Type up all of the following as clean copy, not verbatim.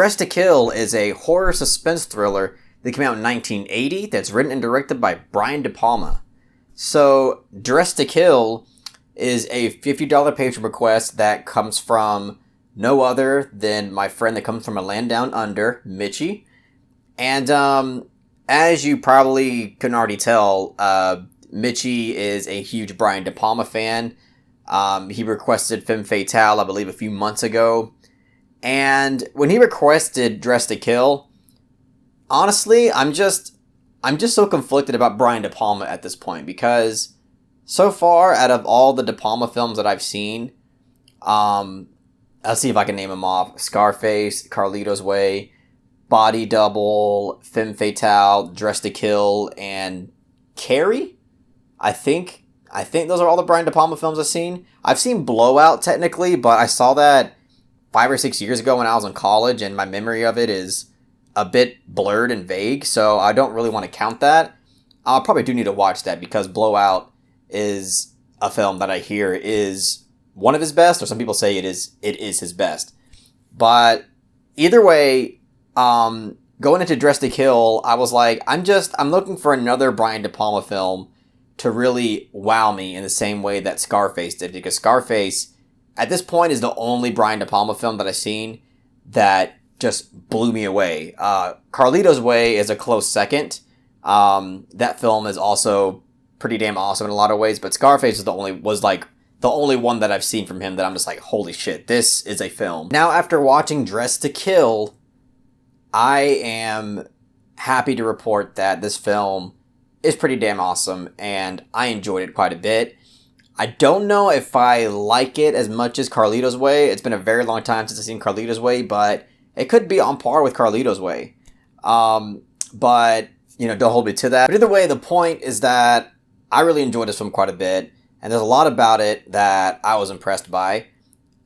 Dressed to Kill is a horror suspense thriller that came out in 1980 that's written and directed by Brian De Palma. So, Dressed to Kill is a $50 patron request that comes from no other than my friend that comes from a land down under, Mitchy. And as you probably can already tell, Mitchy is a huge Brian De Palma fan. He requested Femme Fatale, I believe, a few months ago. And when he requested Dressed to Kill, honestly, I'm just so conflicted about Brian De Palma at this point, because so far, out of all the De Palma films that I've seen, I'll see if I can name them off. Scarface, Carlito's Way, Body Double, Femme Fatale, Dressed to Kill, and Carrie? I think those are all the Brian De Palma films I've seen. I've seen Blowout, technically, but I saw that 5 or 6 years ago when I was in college, and my memory of it is a bit blurred and vague, so I don't really want to count that. I probably do need to watch that, because Blowout is a film that I hear is one of his best, or some people say it is his best. But either way, going into Dressed to Kill, I was like, I'm looking for another Brian De Palma film to really wow me in the same way that Scarface did, because Scarface, at this point, is the only Brian De Palma film that I've seen that just blew me away. Carlito's Way is a close second. That film is also pretty damn awesome in a lot of ways, but Scarface was the only one that I've seen from him that I'm just like, holy shit, this is a film. Now, after watching Dressed to Kill, I am happy to report that this film is pretty damn awesome, and I enjoyed it quite a bit. I don't know if I like it as much as Carlito's Way. It's been a very long time since I've seen Carlito's Way, but it could be on par with Carlito's Way. But, don't hold me to that. But either way, the point is that I really enjoyed this film quite a bit, and there's a lot about it that I was impressed by.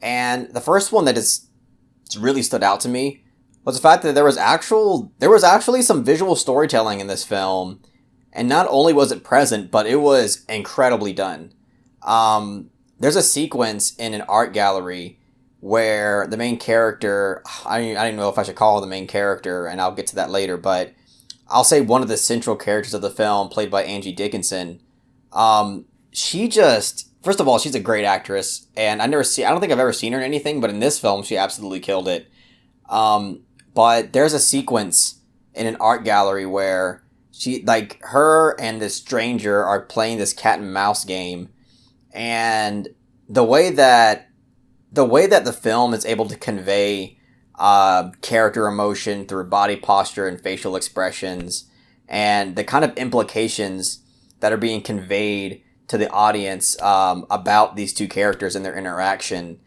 And the first one that is really stood out to me was the fact that there was actually some visual storytelling in this film, and not only was it present, but it was incredibly done. There's a sequence in an art gallery where the main character, I don't know if I should call her the main character, and I'll get to that later, but I'll say one of the central characters of the film, played by Angie Dickinson. First of all, she's a great actress, and I don't think I've ever seen her in anything, but in this film, she absolutely killed it. But there's a sequence in an art gallery where her and this stranger are playing this cat and mouse game, and the way that the film is able to convey character emotion through body posture and facial expressions, and the kind of implications that are being conveyed to the audience about these two characters and their interaction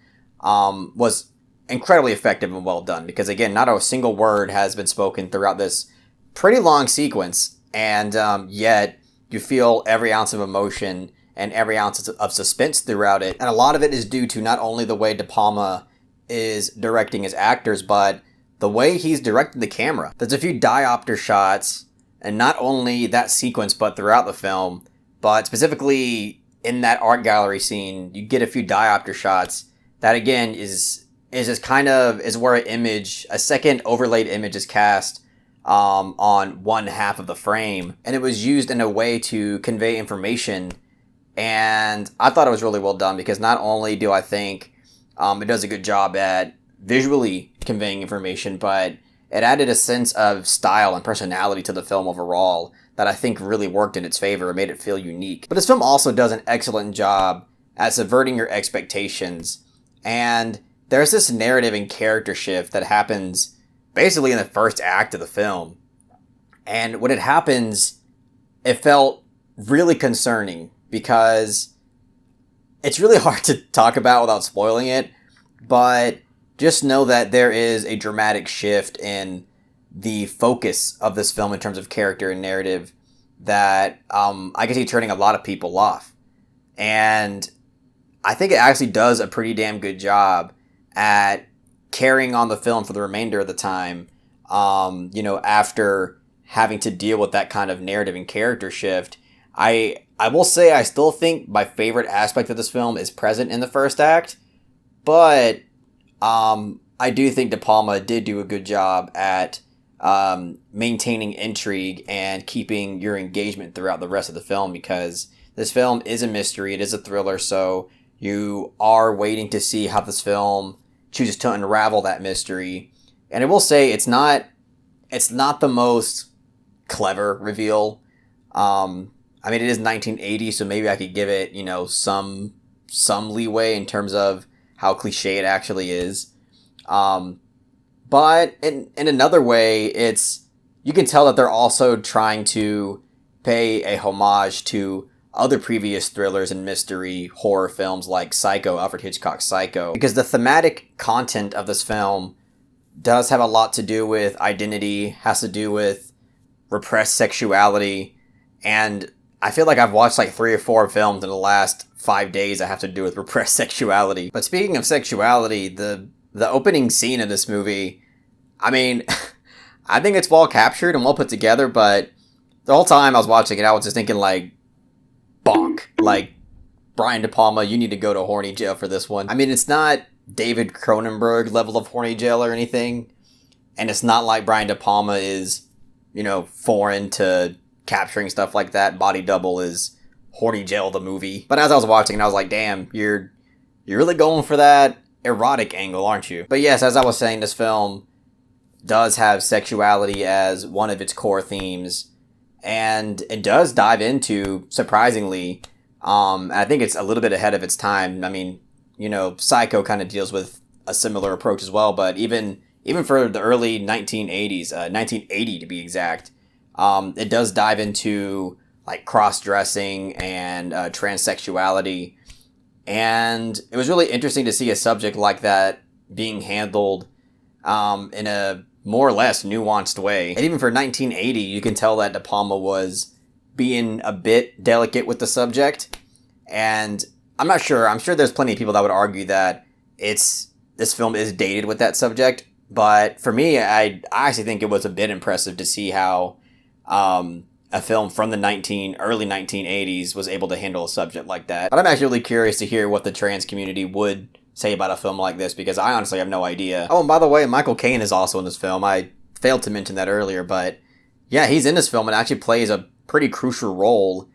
was incredibly effective and well done. Because again, not a single word has been spoken throughout this pretty long sequence, and yet you feel every ounce of emotion and every ounce of suspense throughout it. And a lot of it is due to not only the way De Palma is directing his actors, but the way he's directed the camera. There's a few diopter shots, and not only that sequence, but throughout the film, but specifically in that art gallery scene, you get a few diopter shots that, again, is just kind of is where a second overlaid image is cast on one half of the frame, and it was used in a way to convey information. And I thought it was really well done, because not only do I think it does a good job at visually conveying information, but it added a sense of style and personality to the film overall that I think really worked in its favor and made it feel unique. But this film also does an excellent job at subverting your expectations. And there's this narrative and character shift that happens basically in the first act of the film. And when it happens, it felt really concerning, because it's really hard to talk about without spoiling it, but just know that there is a dramatic shift in the focus of this film in terms of character and narrative that I can see turning a lot of people off. And I think it actually does a pretty damn good job at carrying on the film for the remainder of the time, after having to deal with that kind of narrative and character shift. I will say I still think my favorite aspect of this film is present in the first act, but I do think De Palma did do a good job at maintaining intrigue and keeping your engagement throughout the rest of the film, because this film is a mystery, it is a thriller, so you are waiting to see how this film chooses to unravel that mystery. And I will say it's not the most clever reveal. I mean, it is 1980, so maybe I could give it, some leeway in terms of how cliche it actually is. But in another way, you can tell that they're also trying to pay a homage to other previous thrillers and mystery horror films like Psycho, Alfred Hitchcock's Psycho, because the thematic content of this film does have a lot to do with identity, has to do with repressed sexuality, and I feel like I've watched like 3 or 4 films in the last 5 days that have to do with repressed sexuality. But speaking of sexuality, the opening scene of this movie, I mean, I think it's well captured and well put together, but the whole time I was watching it, I was just thinking like, bonk. Like, Brian De Palma, you need to go to horny jail for this one. I mean, it's not David Cronenberg level of horny jail or anything, and it's not like Brian De Palma is, foreign to capturing stuff like that. Body Double is horny jail the movie. But as I was watching, I was like, damn, you're really going for that erotic angle, aren't you? But yes, as I was saying, this film does have sexuality as one of its core themes, and it does dive into, surprisingly, I think it's a little bit ahead of its time. I mean, Psycho kind of deals with a similar approach as well, but even for the early 1980s, 1980 to be exact, it does dive into like cross-dressing and transsexuality, and it was really interesting to see a subject like that being handled in a more or less nuanced way. And even for 1980, you can tell that De Palma was being a bit delicate with the subject. And I'm not sure. I'm sure there's plenty of people that would argue that this film is dated with that subject. But for me, I actually think it was a bit impressive to see how a film from the early 1980s was able to handle a subject like that. But I'm actually really curious to hear what the trans community would say about a film like this, because I honestly have no idea. Oh, and by the way, Michael Caine is also in this film. I failed to mention that earlier, but yeah, he's in this film and actually plays a pretty crucial role.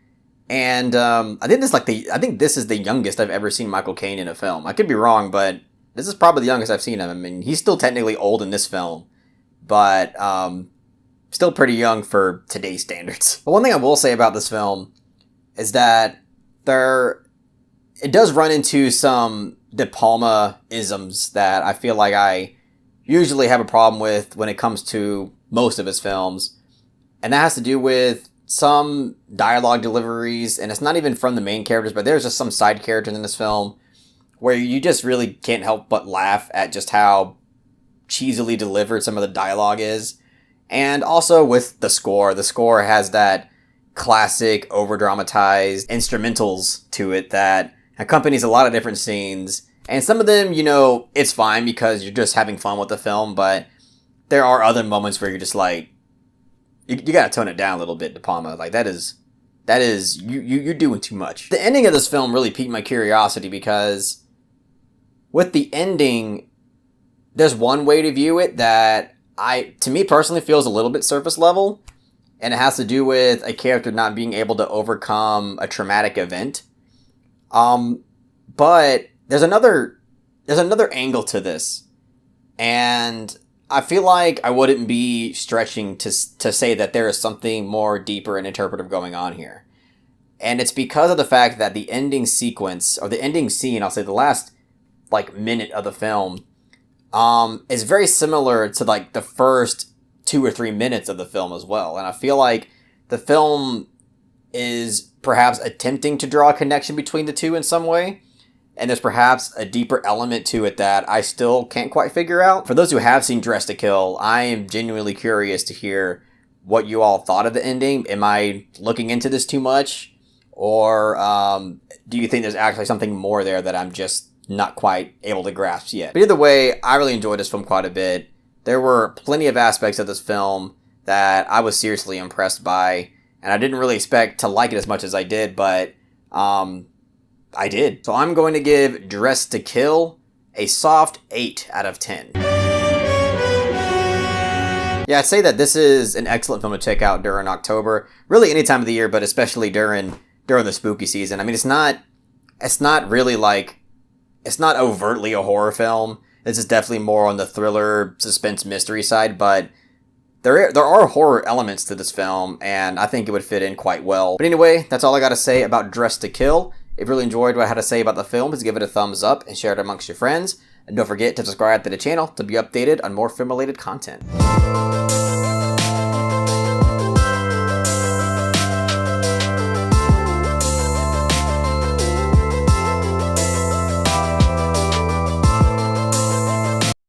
And I think this is the youngest I've ever seen Michael Caine in a film. I could be wrong, but this is probably the youngest I've seen him. I mean, he's still technically old in this film, but still pretty young for today's standards. But one thing I will say about this film is that it does run into some De Palma isms that I feel like I usually have a problem with when it comes to most of his films. And that has to do with some dialogue deliveries, and it's not even from the main characters, but there's just some side characters in this film where you just really can't help but laugh at just how cheesily delivered some of the dialogue is. And also with the score. The score has that classic over-dramatized instrumentals to it that accompanies a lot of different scenes. And some of them, it's fine because you're just having fun with the film, but there are other moments where you're just like, you gotta tone it down a little bit, De Palma. Like, that is, you're doing too much. The ending of this film really piqued my curiosity because with the ending, there's one way to view it that to me personally feels a little bit surface level, and it has to do with a character not being able to overcome a traumatic event. But there's another angle to this, and I feel like I wouldn't be stretching to say that there is something more deeper and interpretive going on here. And it's because of the fact that the ending sequence, or the ending scene, I'll say the last minute of the film, is very similar to the first 2 or 3 minutes of the film as well. And I feel like the film is perhaps attempting to draw a connection between the two in some way. And there's perhaps a deeper element to it that I still can't quite figure out. For those who have seen Dressed to Kill, I am genuinely curious to hear what you all thought of the ending. Am I looking into this too much? Or do you think there's actually something more there that I'm just not quite able to grasp yet? But either way, I really enjoyed this film quite a bit. There were plenty of aspects of this film that I was seriously impressed by. And I didn't really expect to like it as much as I did, but I did. So I'm going to give Dressed to Kill a soft 8 out of 10. Yeah, I'd say that this is an excellent film to check out during October. Really any time of the year, but especially during the spooky season. I mean, it's not really like, it's not overtly a horror film. This is definitely more on the thriller, suspense, mystery side, but there are horror elements to this film, and I think it would fit in quite well. But anyway, that's all I gotta say about Dressed to Kill. If you really enjoyed what I had to say about the film, please give it a thumbs up and share it amongst your friends. And don't forget to subscribe to the channel to be updated on more film-related content.